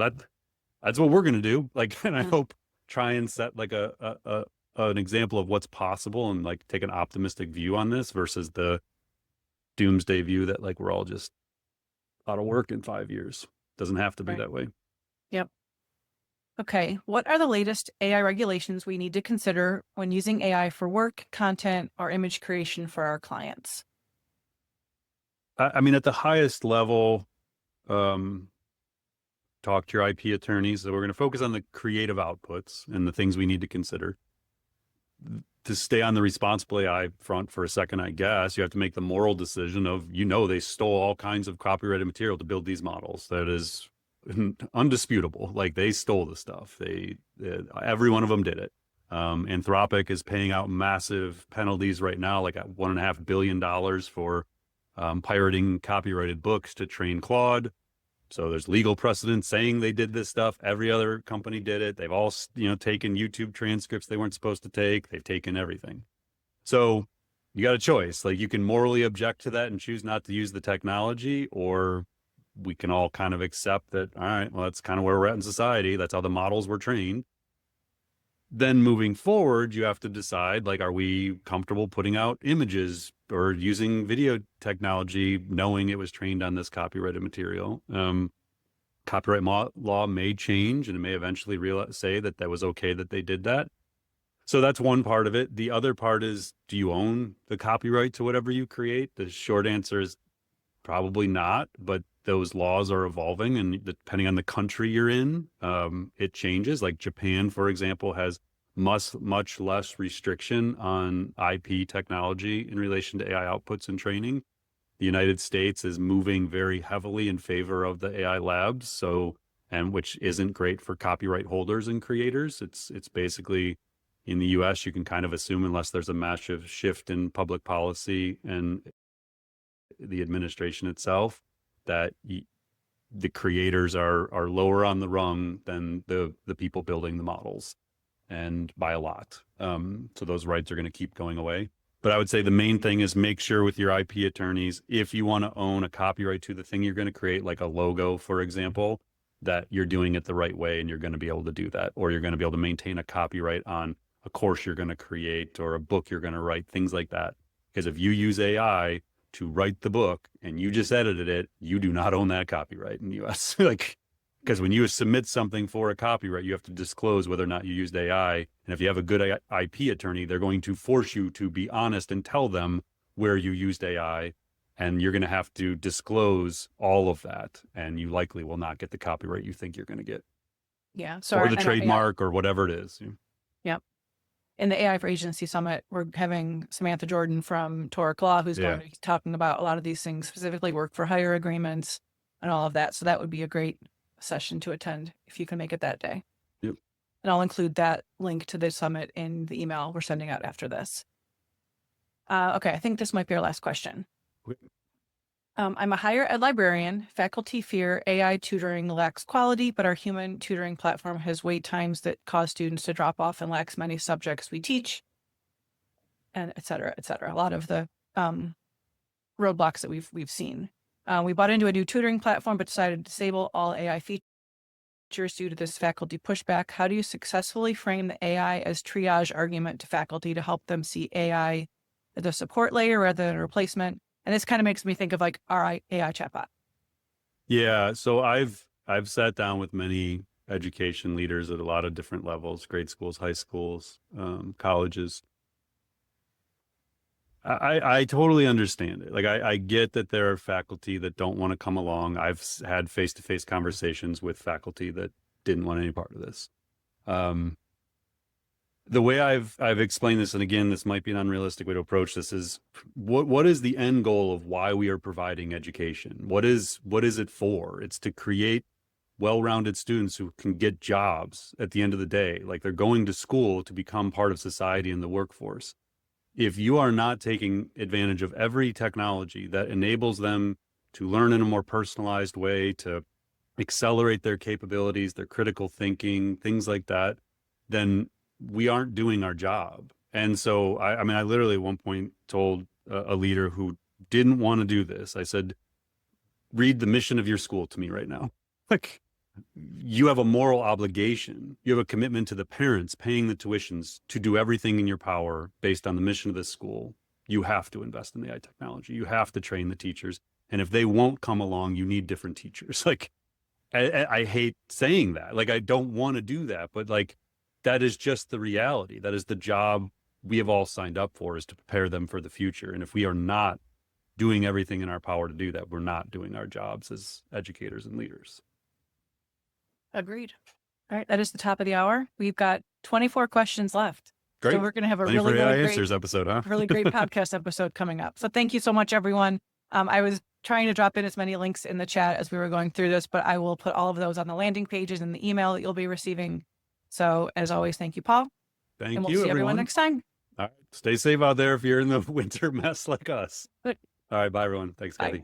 that's what we're going to do. Like, and I Mm. hope try and set like an example of what's possible and like take an optimistic view on this versus the doomsday view that like we're all just out of work in 5 years. Doesn't have to be Right. that way. Yep. Okay. What are the latest AI regulations we need to consider when using AI for work, content, or image creation for our clients? I mean, at the highest level, talk to your IP attorneys. So we're going to focus on the creative outputs and the things we need to consider. To stay on the responsible AI front for a second, I guess, you have to make the moral decision of, they stole all kinds of copyrighted material to build these models. That is undisputable. Like they stole the stuff. Every one of them did it. Anthropic is paying out massive penalties right now, like at $1.5 billion for pirating copyrighted books to train Claude. So there's legal precedent saying they did this stuff. Every other company did it. They've all, taken YouTube transcripts they weren't supposed to take. They've taken everything. So you got a choice. Like you can morally object to that and choose not to use the technology, or we can all kind of accept that, all right, well, that's kind of where we're at in society. That's how the models were trained. Then moving forward, you have to decide, like, are we comfortable putting out images or using video technology, knowing it was trained on this copyrighted material? Copyright law may change, and it may eventually say that that was okay that they did that. So that's one part of it. The other part is, do you own the copyright to whatever you create? The short answer is probably not, but those laws are evolving, and depending on the country you're in, it changes. Like Japan, for example, has much less restriction on IP technology in relation to AI outputs and training. The United States is moving very heavily in favor of the AI labs, and which isn't great for copyright holders and creators. It's basically, in the US, you can kind of assume, unless there's a massive shift in public policy and the administration itself, that the creators are lower on the rung than the people building the models, and by a lot. So those rights are going to keep going away. But I would say the main thing is make sure with your IP attorneys, if you want to own a copyright to the thing you're going to create, like a logo, for example, that you're doing it the right way and you're going to be able to do that, or you're going to be able to maintain a copyright on a course you're going to create or a book you're going to write, things like that. Because if you use AI to write the book and you just edited it, you do not own that copyright in the US. Because when you submit something for a copyright, you have to disclose whether or not you used AI. And if you have a good IP attorney, they're going to force you to be honest and tell them where you used AI. And you're going to have to disclose all of that. And you likely will not get the copyright you think you're going to get. Yeah. So or the trademark or whatever it is. Yep. In the AI for Agency Summit, we're having Samantha Jordan from Torric Law, who's going to be talking about a lot of these things, specifically work for hire agreements and all of that. So that would be a great session to attend if you can make it that day. Yep. And I'll include that link to the summit in the email we're sending out after this. Okay, I think this might be our last question. Okay. I'm a higher ed librarian. Faculty fear AI tutoring lacks quality, but our human tutoring platform has wait times that cause students to drop off and lacks many subjects we teach, and et cetera, et cetera. A lot of the roadblocks that we've seen. We bought into a new tutoring platform, but decided to disable all AI features due to this faculty pushback. How do you successfully frame the AI as triage argument to faculty to help them see AI as a support layer rather than a replacement? And this kind of makes me think of like our AI chatbot. Yeah. So I've sat down with many education leaders at a lot of different levels, grade schools, high schools, colleges. I totally understand it. Like I get that there are faculty that don't want to come along. I've had face-to-face conversations with faculty that didn't want any part of this. The way I've explained this, and again, this might be an unrealistic way to approach this, is what is the end goal of why we are providing education? What is it for? It's to create well-rounded students who can get jobs at the end of the day. Like they're going to school to become part of society and the workforce. If you are not taking advantage of every technology that enables them to learn in a more personalized way, to accelerate their capabilities, their critical thinking, things like that, then we aren't doing our job. And so, I mean, I literally at one point told a leader who didn't want to do this, I said, read the mission of your school to me right now. Like, you have a moral obligation. You have a commitment to the parents paying the tuitions to do everything in your power based on the mission of this school. You have to invest in the AI technology. You have to train the teachers. And if they won't come along, you need different teachers. Like, I hate saying that. Like, I don't want to do that, but like, that is just the reality. That is the job we have all signed up for, is to prepare them for the future. And if we are not doing everything in our power to do that, we're not doing our jobs as educators and leaders. Agreed. All right. That is the top of the hour. We've got 24 questions left. Great. So we're going to have a Plenty really, for AI really Answers great, episode, huh? really great podcast episode coming up. So thank you so much, everyone. I was trying to drop in as many links in the chat as we were going through this, but I will put all of those on the landing pages and the email that you'll be receiving. So as always, thank you, Paul. Thank and we'll you, see everyone next time. All right. Stay safe out there if you're in the winter mess like us. Good. All right. Bye, everyone. Thanks, Bye. Kathy.